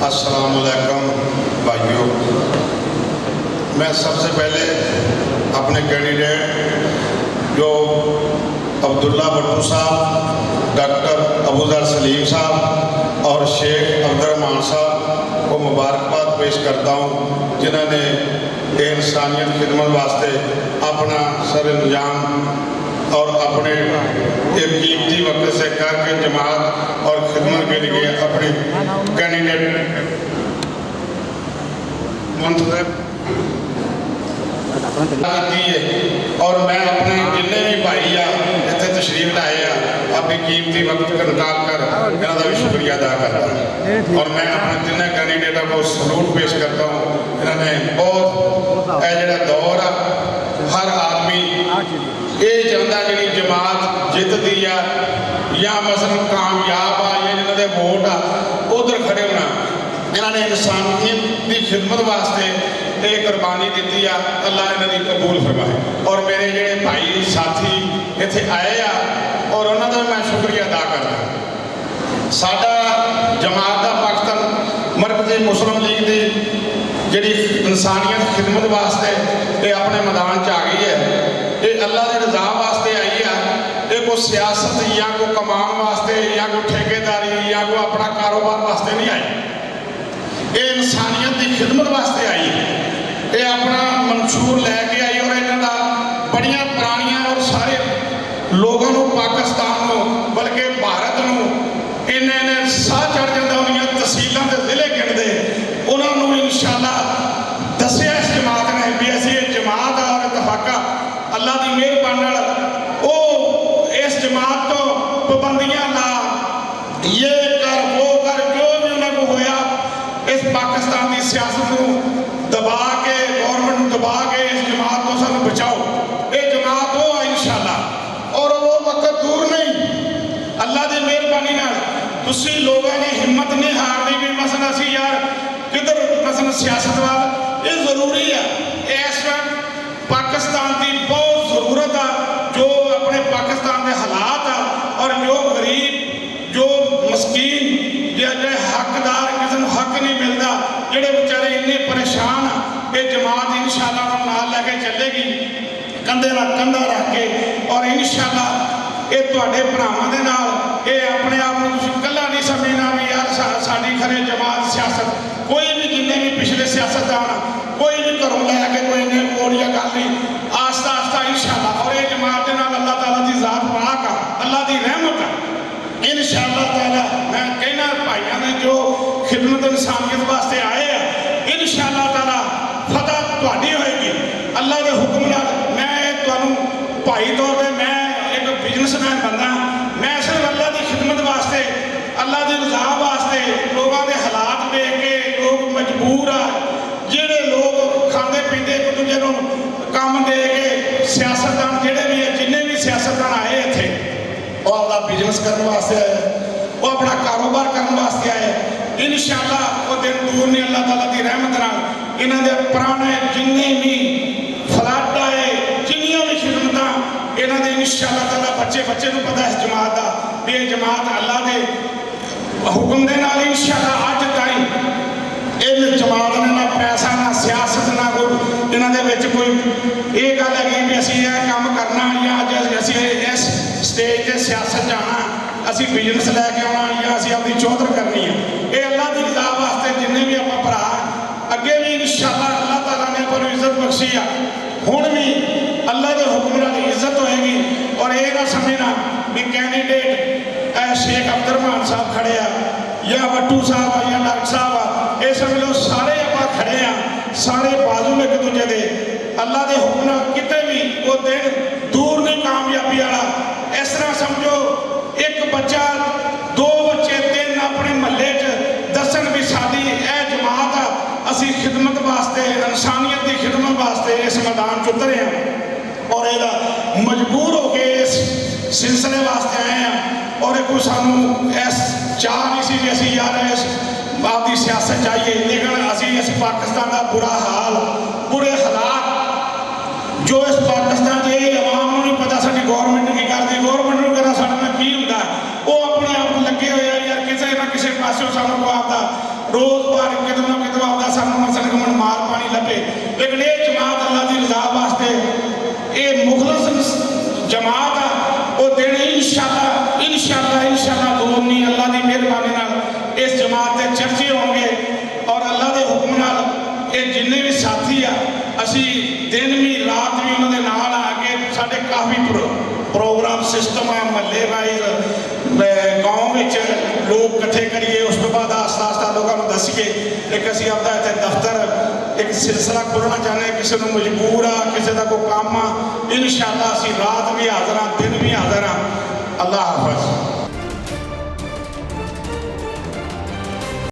अस्सलाम वालेकुम भाइयों। मैं सबसे पहले अपने कैंडिडेट जो अब्दुल्ला भट्टू साहब, डॉक्टर अबूजर सलीम साहब और शेख अब्दुर्रहमान साहब को मुबारकबाद पेश करता हूँ, जिन्होंने इंसानियत खिदमत वास्ते अपना सर निजाम और अपने एक कीमती वक्त से करके जमात और खिदमत के लिए अपने कैंडिडेट और मैं अपने जिन्ने भी भाई आ इतने तशरीफ लाए अपनी कीमती वक्त निकाल कर इन्हों का भी शुक्रिया अदा करता हूँ। और मैं अपने जिन्हें कैंडिडेटों को सलूट पेश करता हूँ। इन्होंने बहुत जो दौर आ, हर आदमी ये चाहता जी जमात जितती है या मसलन कामयाब आ या जिन्होंने वोट आ उधर खड़े होना, इन्होंने इंसानियत की खिदमत वास्ते ये कुर्बानी दी है। अल्लाह इन्होंने कबूल फरमाए। और मेरे जोड़े भाई साथी इतने आए आ और उन्होंने मैं शुक्रिया अदा करता। साडा जमात का पाकिस्तान मरकज़ी मुस्लिम लीग की जी इंसानियत खिदमत वास्ते ये अपने मैदान च आ गई है। ये अल्लाह के रज़ा वास्ते आई है। ये कोई सियासत या कोई कमान वास्ते या कोई ठेकेदारी या कोई अपना कारोबार वास्ते नहीं आई। ये इंसानियत की खिदमत वास्ते आई है। ये अपना मंशूर लैके आई और इन्होंने बड़िया पुरानिया और सारे लोगों को पाकिस्तान को बल्कि भारत को इन्हें साह चढ़ जाता उन्होंने तहसीलों के जिले गिनते उन्होंने इंशाअल्लाह दसिया इस जमात ने भी असी जमात और इतफाका अल्लाह की मेहरबानी वो इस जमात तो पाबंदियां ला ये कर वो कर जो भी उन्होंने होया इस पाकिस्तान की सियासत को दबा के गौरमेंट दबा के इस जमात को सानू बचाओ। ये जमात हो इंशाअल्लाह और वो वक्त दूर नहीं। अल्लाह की मेहरबानी तुसी लोगों ने हिम्मत नहीं हारनी भी मसला सी यार किधर मसला सियासत वाल ये जरूरी है। इस वक्त पाकिस्तान की बहुत जरूरत है। जो अपने पाकिस्तान के हालात आ और जो गरीब जो मस्कीन जो हकदार किसी को हक नहीं मिलता जोड़े बेचारे इन्ने परेशान ये जमात इंशाअल्लाह नाल लैके चलेगी कंधे नाल कंधा रख के और इंशाअल्लाह ये तुहाडे भरावां दे नाल ये अपने आप को कल्ला नहीं समझना भी यार साडी खरे जमात सियासत कोई भी जिन्ने भी पिछले सियासतदान कोई भी घरों लैके कोई इन्ने वोट या गल नहीं आस्ता आस्ता इंशाअल्लाह और ये जमात दे नाल अल्लाह ताला की जात पाक आ अल्लाह की रहमत आ इंशाअल्लाह ताला। मैं कहना भाइयों ने जो खिदमत इंसानियत वास्ते आए हैं इंशाअल्लाह ताला फतह तुहाडी होएगी अल्लाह के हुक्म नाल। मैं तुहानू भाई तौर पर मैं एक बिजनेसमैन बंदा मैं सिर्फ अल्लाह की खिदमत वास्ते अल्लाह की रज़ा वास्ते लोगों के हालात देख के लोग मजबूर आ जेडे लोग खाते पीते एक दूजे को काम दे के सियासतदान जेडे भी है जिन्हें भी सियासतदान आए इत्थे वो अपना बिजनेस करने वास्ते आए वो अपना कारोबार करने वास्ते आए इंशाअल्लाह वो दिन दूर नहीं। अल्लाह ताला की रहमत नाल इन्हां दे पुराने जिन्ने भी फ्लड आए जिन्नियां भी खिदमत इन्हां दे इंशाअल्लाह ताला बच्चे बच्चे को पता इस जमात का भी ये जमात अल्लाह के हुक्म दे नाल इंशाअल्लाह अज ताईं इन जमात ने ना पैसा ना सियासत ना कोई इन्हां दे विच कोई ये गल है कि असीं यह काम करना या असीं इस स्टेज से सियासत जाना असी बिजनेस लैके आना या असी अपनी चौधर करनी है ये अल्लाह की रज़ा वास्ते जिन्हें भी आप भरा अगे भी इंशाअल्लाह अल्लाह ताला ने अपन इज्जत बख्शी है हुण भी अल्लाह के हुक्म नाल इज्जत होएगी। और ये ना समझना भी कैंडिडेट शेख अब्दुर्रहमान साहब खड़े आ या भट्टू साहब आ या डॉक्टर साहब आ ये समझ लो सारे आप खड़े आ सारे बाजू एक दूजे के अल्लाह के हुक्म नाल किते भी वो दिन दूर नहीं कामयाबी वाला। इस तरह समझो एक बच्चा दो बच्चे तीन अपने महल्ले दसन भी साडी यह जमात आ असी खिदमत वास्ते इंसानियत की खिदमत वास्ते इस मैदान च उतरे हैं और यदा मजबूर होकर इस सिलसिले वास्ते आए हैं। और कोई सानू इस चाह नहीं सी कि असी यार इस आपकी सियासत चाहिए लेकिन असी इस पाकिस्तान का बुरा हाल बुरे हालात जो इस पाकिस्तान के आवाम को नहीं पता साडी गौरमेंट की करती गौरमेंट को कहना साढ़े में की होंगे वो अपने आप लगे हुए यार किसी ना किसी पासों सानू को आपका रोज़ भर कितों ना कितों आपका सानू मसल घुमन माल पानी लभे, लेकिन ये जमात अल्लाह की रजा वास्ते ये मुखलस जमात आ वो दिन इंशाअल्लाह इंशाअल्लाह इंशाअल्लाह दूर नहीं, अल्लाह की मेहरबानी नाल इस जमात के चर्चे होंगे और अल्लाह के हुक्म नाल ये जिन्ने भी साथी आ असी दिन भी रात भी उन्होंने नाल आके साढ़े काफ़ी प्रोग्राम सिस्टम है महल्ले वाइज गाँव में लोग इकट्ठे करिए, उस तो बाद आस्ता आस्ता लोगों को दसीए एक असी आपका इतने दफ्तर एक सिलसिला खोलना चाहते हैं, किसी को मजबूर आ किसी का कोई काम आ, इंशाअल्लाह असी रात भी हाजिर हाँ दिन भी हाजिर हाँ। अल्लाह हाफिज़।